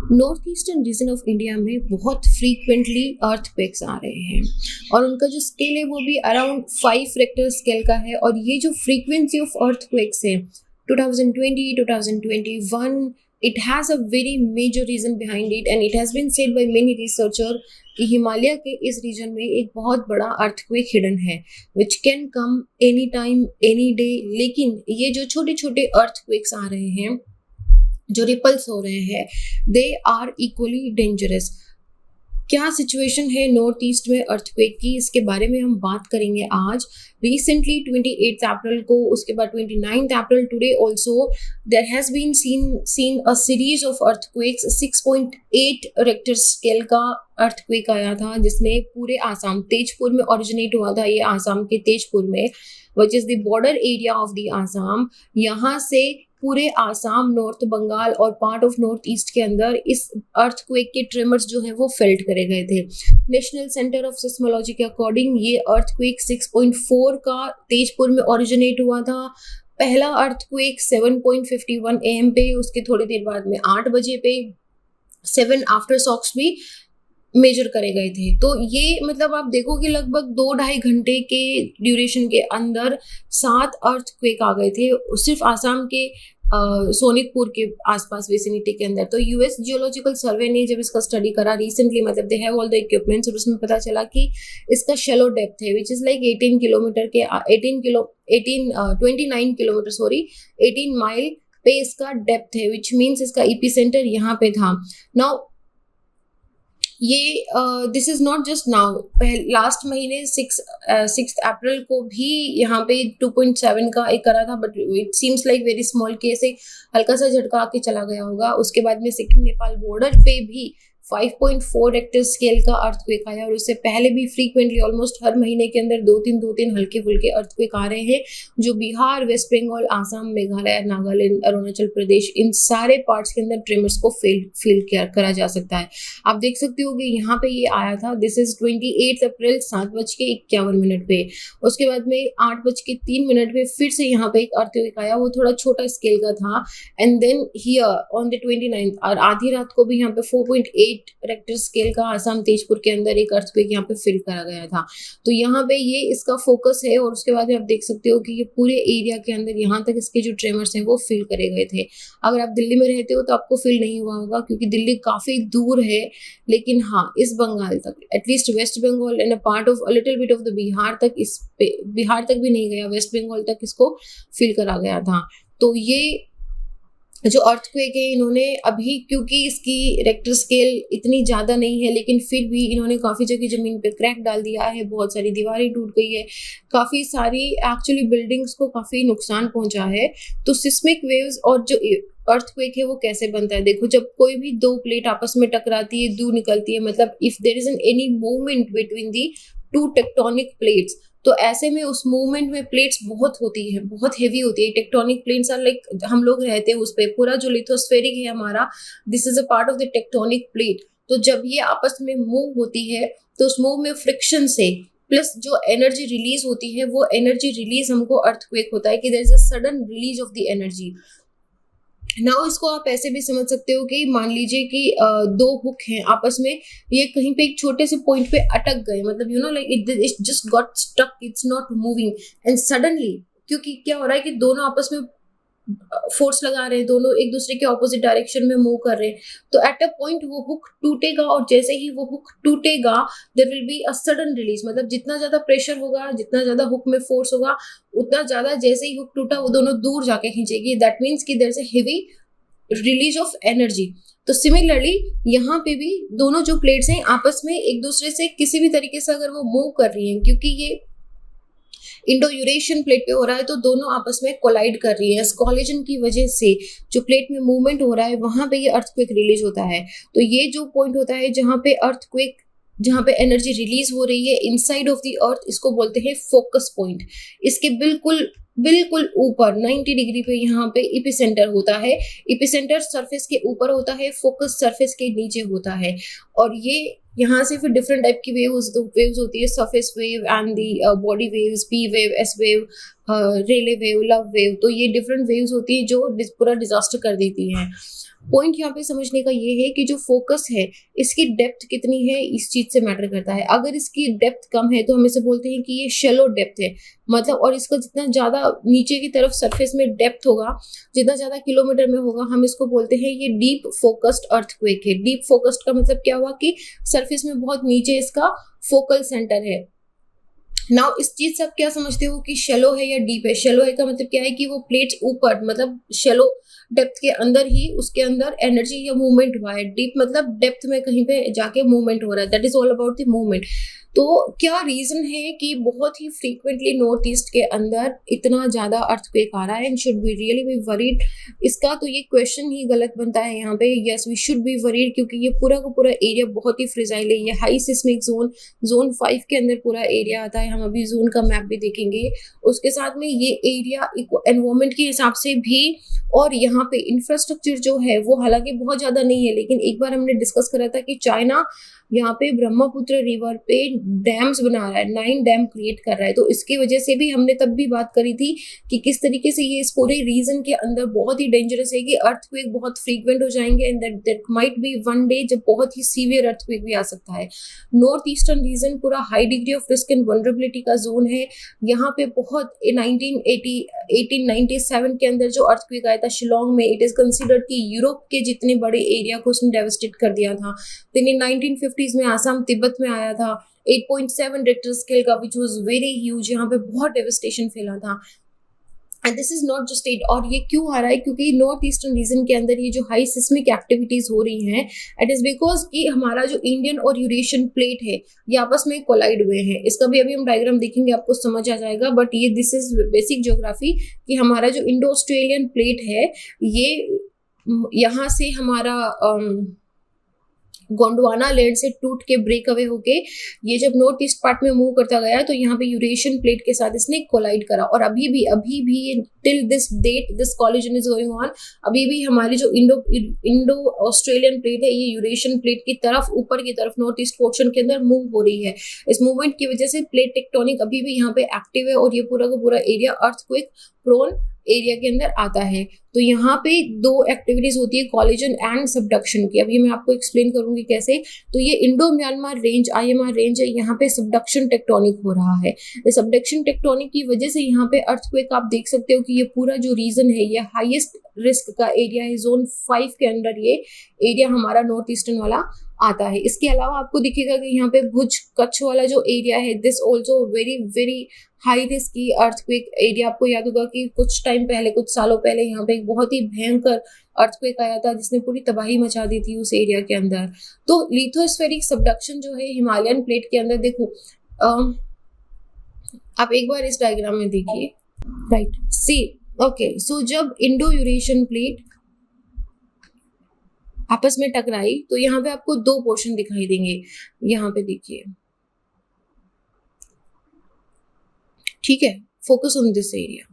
North eastern region of India में बहुत frequently earthquakes आ रहे हैं और उनका जो स्केल है वो भी अराउंड 5 रेक्टर स्केल का है। और ये जो फ्रीक्वेंसी ऑफ अर्थक्वेक्स है 2020 2021, it has a very major reason behind it and it has been said by many researcher कि हिमालय के इस रीजन में एक बहुत बड़ा अर्थक्वेक हिडन है which can come any time any day. लेकिन ये जो छोटे छोटे अर्थक्वेक्स आ रहे हैं, जो रिपल्स हो रहे हैं, दे आर इक्वली डेंजरस। क्या सिचुएशन है नॉर्थ ईस्ट में अर्थक्वेक की, इसके बारे में हम बात करेंगे आज। रिसेंटली 28 अप्रैल को, उसके बाद 29 April today also there has been seen a series of earthquakes. 6.8 Richter scale का अर्थक्वेक आया था जिसने पूरे आसाम, तेजपुर में ओरिजिनेट हुआ था ये, आसाम के तेजपुर में, which is the border area of the Assam. यहाँ से पूरे आसाम, नॉर्थ बंगाल और पार्ट ऑफ नॉर्थ ईस्ट के अंदर इस अर्थक्वेक के ट्रेमर्स जो है वो फेल्ट करे गए थे। नेशनल सेंटर ऑफ सिस्मोलॉजी के अकॉर्डिंग ये अर्थक्वेक 6.4 का तेजपुर में ओरिजिनेट हुआ था। पहला अर्थक्वेक 7.51 AM पे, उसके थोड़ी देर बाद में 8 बजे पे 7 आफ्टर शॉक्स भी मेजर करे गए थे। तो ये मतलब आप देखो कि लगभग 2-2.5 घंटे के ड्यूरेशन के अंदर 7 अर्थक्वेक आ गए थे सिर्फ आसाम के सोनितपुर के आसपास विसिनिटी के अंदर। तो यूएस जियोलॉजिकल सर्वे ने जब इसका स्टडी करा रिसेंटली, मतलब they have all the equipments, और उसमें पता चला कि इसका शैलो डेप्थ है विच इज लाइक 18 किलोमीटर के 29 किलोमीटर 18 माइल पे इसका डेप्थ है, विच मीन्स इसका एपिसेंटर यहाँ पे था। नाउ ये this is not just now, last महीने 6 अप्रैल को भी यहाँ पे 2.7 का एक करा था, but it seems like very small case, एक हल्का सा झटका आके चला गया होगा। उसके बाद में सिक्किम नेपाल बॉर्डर पे भी 5.4 रेक्टर स्केल का अर्थक्वेक आया, और उससे पहले भी फ्रीक्वेंटली ऑलमोस्ट हर महीने के अंदर 2-3 हल्के फुल्के अर्थक्वेक आ रहे हैं जो बिहार, वेस्ट बंगाल, आसाम, मेघालय, नागालैंड, अरुणाचल प्रदेश, इन सारे पार्ट्स के अंदर ट्रेमर्स को फील करा जा सकता है। आप देख सकते हो कि यहाँ पे ये आया था, दिस इज 28 अप्रैल 7:51 पे। उसके बाद में 8:03 पे फिर से यहाँ पे एक अर्थक्वेक आया, वो थोड़ा छोटा स्केल का था। And then here on the 29th और आधी रात को भी यहाँ पे 4.8 रेक्टर स्केल का आसाम तेजपुर के अंदर एक अर्थक्वेक यहाँ पे फील करा गया था। तो यहाँ पे ये इसका फोकस है, और उसके बाद आप देख सकते हो कि ये पूरे एरिया के अंदर यहाँ तक इसके जो ट्रेमर्स हैं वो फील करे गए थे। अगर आप दिल्ली में रहते हो तो आपको फील नहीं हुआ होगा क्योंकि दिल्ली काफी दूर है, लेकिन हाँ इस बंगाल तक, at least West Bengal and a part of a little bit of the Bihar तक, बिहार तक भी नहीं गया, वेस्ट बंगाल तक इसको फील करा गया था। तो ये जो अर्थक्वेक है, इन्होंने अभी, क्योंकि इसकी रेक्टर स्केल इतनी ज़्यादा नहीं है, लेकिन फिर भी इन्होंने काफ़ी जगह ज़मीन पे क्रैक डाल दिया है, बहुत सारी दीवारें टूट गई है, काफ़ी सारी एक्चुअली बिल्डिंग्स को काफ़ी नुकसान पहुंचा है। तो सिस्मिक वेव्स और जो अर्थक्वेक है वो कैसे बनता है, देखो जब कोई भी दो प्लेट आपस में टकराती है, दूर निकलती है, मतलब if there is any movement between the two tectonic plates, तो ऐसे में उस मूवमेंट में प्लेट्स बहुत होती है, बहुत हेवी होती है। टेक्टोनिक प्लेट्स आर लाइक, हम लोग रहते हैं उस पे, पूरा जो लिथोस्फेरिक है हमारा, this is a part of the tectonic plate. तो जब ये आपस में मूव होती है तो उस मूव में फ्रिक्शन से प्लस जो एनर्जी रिलीज होती है, वो एनर्जी रिलीज हमको अर्थक्वेक होता है कि there is a sudden release of the energy. Now इसको आप ऐसे भी समझ सकते हो कि मान लीजिए कि दो हुक हैं आपस में, ये कहीं पे एक छोटे से पॉइंट पे अटक गए, मतलब you know like it just got stuck, it's not moving, and suddenly, क्योंकि क्या हो रहा है कि दोनों आपस में फोर्स लगा रहे हैं, दोनों एक दूसरे के ऑपोजिट डायरेक्शन में मूव कर रहे हैं, तो एट अ पॉइंट वो हुक टूटेगा, और जैसे ही वो हुक टूटेगा there will be a sudden release, मतलब जितना ज्यादा प्रेशर होगा, जितना ज्यादा हुक में फोर्स होगा, उतना ज्यादा जैसे ही हुक टूटा वो दोनों दूर जाके खींचेगी। दैट मीन्स कि there is a heavy release of energy. तो सिमिलरली यहाँ पे भी दोनों जो प्लेट्स हैं आपस में एक दूसरे से किसी भी तरीके से अगर वो मूव कर रही हैं, क्योंकि ये इंडो यूरेशियन प्लेट पे हो रहा है, तो दोनों आपस में कोलाइड कर रही है। कोलिजन की वजह से जो प्लेट में मूवमेंट हो रहा है वहां पे ये अर्थक्वेक रिलीज होता है। तो ये जो पॉइंट होता है जहां पे अर्थक्वेक, जहां पे एनर्जी रिलीज हो रही है इनसाइड ऑफ द अर्थ, इसको बोलते हैं फोकस पॉइंट। इसके बिल्कुल बिल्कुल ऊपर 90 डिग्री पे यहाँ पे एपिसेंटर होता है। एपिसेंटर सरफेस के ऊपर होता है, फोकस सरफेस के नीचे होता है, और ये यहाँ से फिर डिफरेंट टाइप की वेव्स होती है, surface wave and the body waves, P wave, S wave, Rayleigh wave, love wave. तो ये डिफरेंट वेव्स होती है जो पूरा डिजास्टर कर देती हैं। पॉइंट यहाँ पे समझने का ये है कि जो फोकस है इसकी डेप्थ कितनी है इस चीज से मैटर करता है। अगर इसकी डेप्थ कम है तो हम इसे बोलते हैं कि ये शैलो डेप्थ है, मतलब, और इसका जितना ज्यादा नीचे की तरफ सरफेस में डेप्थ होगा, जितना ज्यादा किलोमीटर में होगा, हम इसको बोलते हैं ये डीप फोकस्ड अर्थक्वेक है। डीप फोकस्ड का मतलब क्या हुआ कि सरफेस में बहुत नीचे इसका फोकल सेंटर है। नाउ इस चीज से आप क्या समझते हो कि शेलो है या डीप है? शेलो है का मतलब क्या है कि वो प्लेट्स ऊपर, मतलब शेलो डेप्थ के अंदर ही उसके अंदर एनर्जी या मूवमेंट हुआ है। डीप मतलब डेप्थ में कहीं पे जाके मूवमेंट हो रहा है, that is all about the movement. तो क्या रीजन है कि बहुत ही फ्रीक्वेंटली नॉर्थ ईस्ट के अंदर इतना ज्यादा अर्थक्वेक आ रहा है and should be really be worried? इसका तो ये क्वेश्चन ही गलत बनता है यहाँ पे। Yes, we should be worried, क्योंकि ये पूरा का पूरा एरिया बहुत ही फ्रिजाइल है। ये हाई सिस्मिक जोन 5 के अंदर पूरा एरिया आता है। हम अभी जोन का मैप भी देखेंगे। उसके साथ में ये एरिया एनवायरमेंट के हिसाब से भी, और यहाँ पे इंफ्रास्ट्रक्चर जो है वो हालांकि बहुत ज्यादा नहीं है, लेकिन एक बार हमने डिस्कस करा था कि चाइना यहाँ पे ब्रह्मपुत्र रिवर पे डैम्स बना रहा है, 9 डैम क्रिएट कर रहा है। तो इसकी वजह से भी हमने तब भी बात करी थी कि किस तरीके से ये इस पूरे रीजन के अंदर बहुत ही डेंजरस है कि अर्थक्वेक बहुत फ्रीक्वेंट हो जाएंगे and that might be one day जब बहुत ही सीवियर अर्थक्वेक भी आ सकता है। नॉर्थ ईस्टर्न रीजन पूरा high degree of risk and vulnerability का जोन है। यहाँ पे बहुत 1897 के अंदर जो अर्थक्वेक आया था शिलोंग में, इट इज कंसिडर्ड कि यूरोप के जितने बड़े एरिया को उसने डेवस्टेट कर दिया था। then in 1950s में आसाम तिब्बत में आया था 8.7 रिक्टर स्केल का, विच वाज वेरी ह्यूज। यहाँ पे बहुत डेवस्टेशन फैला था। And this is not just it. और ये क्यों आ रहा है? क्योंकि नॉर्थ ईस्टर्न रीजन के अंदर ये जो हाई सिस्मिक एक्टिविटीज हो रही हैं, इट इज बिकॉज कि हमारा जो इंडियन और यूरेशियन प्लेट है ये आपस में कोलाइड हुए हैं। इसका भी अभी हम डायग्राम देखेंगे, आपको समझ आ जाएगा। बट ये दिस इज बेसिक ज्योग्राफी कि हमारा जो इंडो ऑस्ट्रेलियन प्लेट है ये यहाँ से हमारा गोंडवाना लैंड से टूट के ब्रेक अवे होके ये जब नॉर्थ ईस्ट पार्ट में मूव करता गया तो यहाँ पे यूरेशियन प्लेट के साथ इसने कोलाइड करा। और अभी भी till this date this collision is going on. अभी भी हमारी जो इंडो ऑस्ट्रेलियन प्लेट है ये यूरेशियन प्लेट की तरफ, ऊपर की तरफ नॉर्थ ईस्ट पोर्शन के अंदर मूव हो रही है। इस मूवमेंट की वजह से प्लेट टेक्टोनिक अभी भी यहाँ पे एक्टिव है और ये पूरा का पूरा एरिया अर्थक्वेक प्रोन एरिया के अंदर आता है। तो यहाँ पे 2 एक्टिविटीज होती है, कॉलिजन एंड सबडक्शन की। अभी मैं आपको एक्सप्लेन करूंगी कैसे। तो ये Indo Myanmar range IMR range है, यहाँ पे सबडक्शन टेक्टोनिक हो रहा है। सबडक्शन टेक्टोनिक की वजह से यहाँ पे अर्थक्वेक आप देख सकते हो कि ये पूरा जो रीजन है ये हाईएस्ट रिस्क का एरिया है। जोन 5 के अंदर ये एरिया हमारा नॉर्थ ईस्टर्न वाला आता है। इसके अलावा आपको दिखेगा कि यहाँ पे भुज कच्छ वाला जो एरिया है, this also very very high risk की अर्थक्वेक एरिया। आपको याद होगा कि कुछ टाइम पहले, कुछ सालों पहले यहाँ पे एक बहुत ही भयंकर अर्थक्वेक आया था जिसने पूरी तबाही मचा दी थी उस एरिया के अंदर। तो लिथोस्फेरिक सबडक्शन जो है हिमालयन प्लेट के अंदर, देखो आप एक बार इस डायग्राम में देखिए, राइट, सी ओके। सो जब इंडो यूरेशियन प्लेट आपस में टकराई तो यहाँ पे आपको 2 पोर्शन दिखाई देंगे। यहाँ पे देखिए, ठीक है, फोकस ऑन दिस एरिया,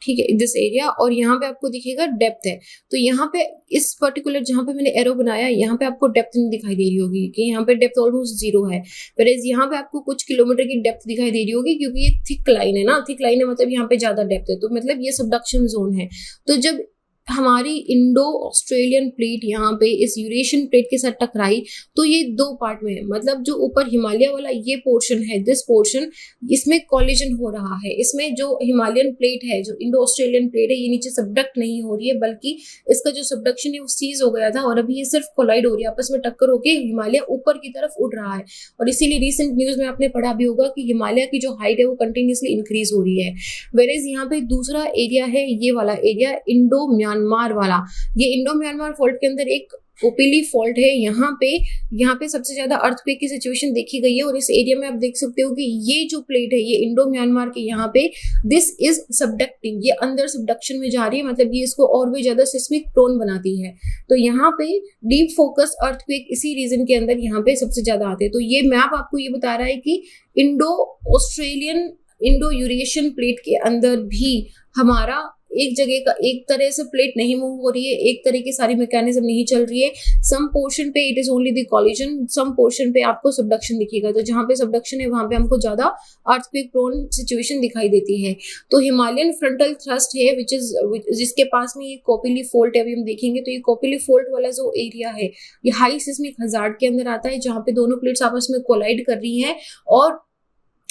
ठीक है, दिस एरिया। और यहाँ पे आपको दिखेगा डेप्थ है। तो यहाँ पे इस पर्टिकुलर जहाँ पे मैंने एरो बनाया यहाँ पे आपको डेप्थ नहीं दिखाई दे रही होगी कि यहाँ पे डेप्थ ऑलमोस्ट 0 है। पर यहाँ पे आपको कुछ किलोमीटर की डेप्थ दिखाई दे रही होगी क्योंकि ये थिक लाइन है ना। थिक लाइन है मतलब यहाँ पे ज्यादा डेप्थ है, तो मतलब ये सबडक्शन जोन है। तो जब हमारी इंडो ऑस्ट्रेलियन प्लेट यहाँ पे इस यूरेशियन प्लेट के साथ टकराई तो ये 2 पार्ट में है। मतलब जो ऊपर हिमालय वाला ये पोर्शन है, दिस पोर्शन, इसमें कॉलिजन हो रहा है। इसमें जो हिमालयन प्लेट है, जो इंडो ऑस्ट्रेलियन प्लेट है, ये नीचे सबडक्ट नहीं हो रही है, बल्कि इसका जो सबडक्शन है वो सीज हो गया था और अभी ये सिर्फ कोलाइड हो रही है, आपस में टक्कर होके हिमालय ऊपर की तरफ उड़ रहा है। और इसीलिए रिसेंट न्यूज में आपने पढ़ा भी होगा कि हिमालय की जो हाइट है वो कंटिन्यूसली इंक्रीज हो रही है। वेरेज यहाँ पे दूसरा एरिया है, ये वाला एरिया इंडो म्यांमार वाला। ये इंडो म्यांमार फॉल्ट के अंदर एक ओपिली फॉल्ट है। यहाँ पे सबसे ज्यादा अर्थक्वेक की सिचुएशन देखी गई है। और इस एरिया में आप देख सकते हो कि ये जो प्लेट है ये इंडो म्यांमार के यहाँ पे दिस इज सबडक्टिंग, ये अंदर सबडक्शन में जा रही है, मतलब ये इसको और भी ज्यादा सिस्मिक प्रोन बनाती है। तो यहाँ पे डीप फोकस अर्थक्वेक इसी रीजन के अंदर यहाँ पे सबसे ज्यादा आते हैं। तो ये मैप आपको ये बता रहा है कि Indo Australian, Indo Eurasian plate के अंदर भी हमारा एक जगह का एक तरह से प्लेट नहीं मूव हो रही है, एक तरह की सारी मैकेनिज्म नहीं चल रही है। सम पोर्शन पे it is only the collision, some portion पे आपको सबडक्शन दिखेगा। तो जहाँ पे सबडक्शन है वहां पे हमको ज्यादा अर्थक्वेक प्रोन सिचुएशन दिखाई देती है। तो हिमालयन फ्रंटल थ्रस्ट है विच इज जिसके पास में ये कोपिली फोल्ट है, अभी हम देखेंगे तो ये कोपिली फोल्ट वाला जो एरिया है ये हाई सिस्मिक हजार्ड के अंदर आता है, जहाँ पे दोनों प्लेट्स आपस में कोलाइड कर रही हैं और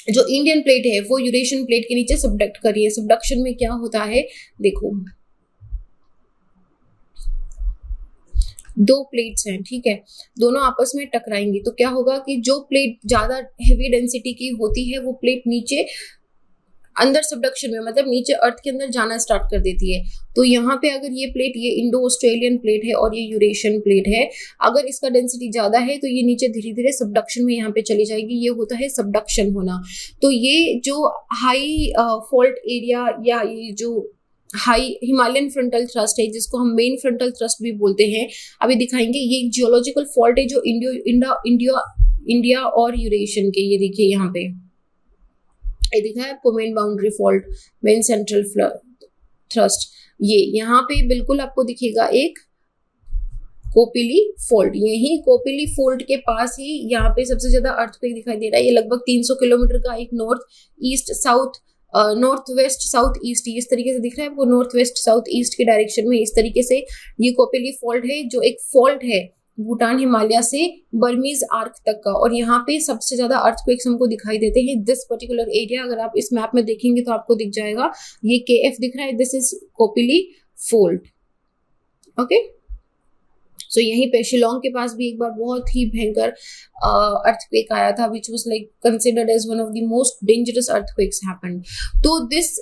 जो इंडियन प्लेट है वो यूरेशियन प्लेट के नीचे सबडक्ट कर रही है। सबडक्शन में क्या होता है, देखो दो प्लेट्स हैं, ठीक है, दोनों आपस में टकराएंगी तो क्या होगा कि जो प्लेट ज्यादा हेवी डेंसिटी की होती है वो प्लेट नीचे अंदर सबडक्शन में, मतलब नीचे अर्थ के अंदर जाना स्टार्ट कर देती है। तो यहाँ पे अगर ये प्लेट, ये इंडो ऑस्ट्रेलियन प्लेट है और ये यूरेशियन प्लेट है, अगर इसका डेंसिटी ज्यादा है तो ये नीचे धीरे धीरे सबडक्शन में यहाँ पे चली जाएगी, ये होता है सबडक्शन होना। तो ये जो हाई फॉल्ट एरिया या ये जो हाई हिमालयन फ्रंटल थ्रस्ट है जिसको हम मेन फ्रंटल थ्रस्ट भी बोलते हैं, अभी दिखाएंगे, ये जियोलॉजिकल फॉल्ट है जो इंडिया और यूरेशियन के, ये देखिए यहाँ पे ये दिखा है आपको main boundary fault, main central thrust, ये यहाँ पे बिल्कुल आपको दिखेगा एक कोपिली फोल्ट। यही कोपिली फोल्ट के पास ही यहाँ पे सबसे ज्यादा अर्थक्वेक दिखाई दे रहा है। ये लगभग 300 किलोमीटर का एक नॉर्थ वेस्ट साउथ ईस्ट, इस तरीके से दिख रहा है आपको, नॉर्थ वेस्ट साउथ ईस्ट के डायरेक्शन में इस तरीके से ये कोपिली फॉल्ट है, जो एक फॉल्ट है भूटान हिमालय से बर्मीज आर्क तक का। और यहाँ पे सबसे ज्यादा अर्थक्वेक्स हमको दिखाई देते हैं दिस पर्टिकुलर एरिया। अगर आप इस मैप में देखेंगे तो आपको दिख जाएगा, ये KF दिख रहा है, this is Kopili fault. Okay, so यहीं पे शिलोंग के पास भी एक बार बहुत ही भयंकर अर्थक्वेक आया था which was like considered as one of the most dangerous earthquakes happened. तो दिस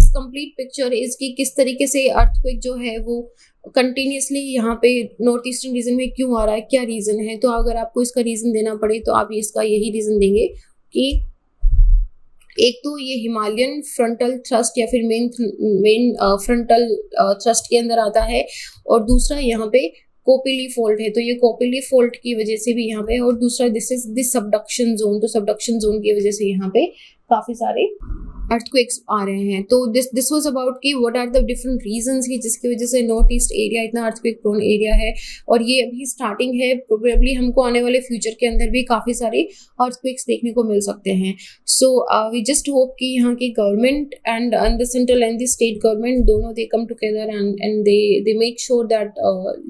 कंप्लीट पिक्चर इज कि किस तरीके से अर्थक्वेक जो है वो कंटिन्यूसली यहाँ पे नॉर्थ ईस्टर्न रीजन में क्यों आ रहा है, क्या रीजन है। तो अगर आपको इसका रीजन देना पड़े तो आप इसका यही रीजन देंगे कि एक तो ये हिमालयन फ्रंटल थ्रस्ट या फिर मेन फ्रंटल थ्रस्ट के अंदर आता है, और दूसरा यहाँ पे कोपिली फोल्ट है, तो ये कोपिली फोल्ट की वजह से भी यहाँ पे, और दूसरा this is this subduction zone, तो सबडक्शन जोन की वजह से यहाँ पे काफी सारे अर्थक्वेक्स आ रहे हैं। तो दिस वाज अबाउट कि what are the different reasons की जिसकी वजह से नॉर्थ ईस्ट एरिया इतना अर्थक्वेक प्रोन एरिया है, और ये अभी स्टार्टिंग है, प्रोबेबली हमको आने वाले फ्यूचर के अंदर भी काफी सारे अर्थक्वेक्स देखने को मिल सकते हैं। सो वी जस्ट होप कि यहाँ की government and the central and the state government दोनों they come together and they make sure that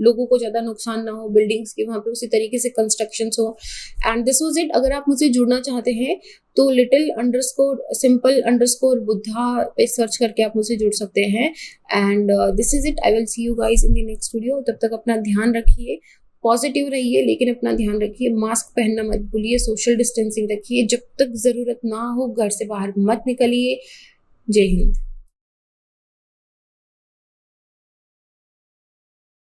लोगों को ज्यादा नुकसान ना हो, बिल्डिंग्स के वहाँ पे उसी तरीके से कंस्ट्रक्शन हो। And this was it. अगर आप मुझसे जुड़ना चाहते हैं तो little_simple_buddha पे सर्च करके आप मुझसे जुड़ सकते हैं। And this is it, I will see you guys in the next video. तब तक अपना ध्यान रखिए, पॉजिटिव रहिए, लेकिन अपना ध्यान रखिए, मास्क पहनना मत भूलिए, सोशल डिस्टेंसिंग रखिए, जब तक जरूरत ना हो घर से बाहर मत निकलिए। जय हिंद।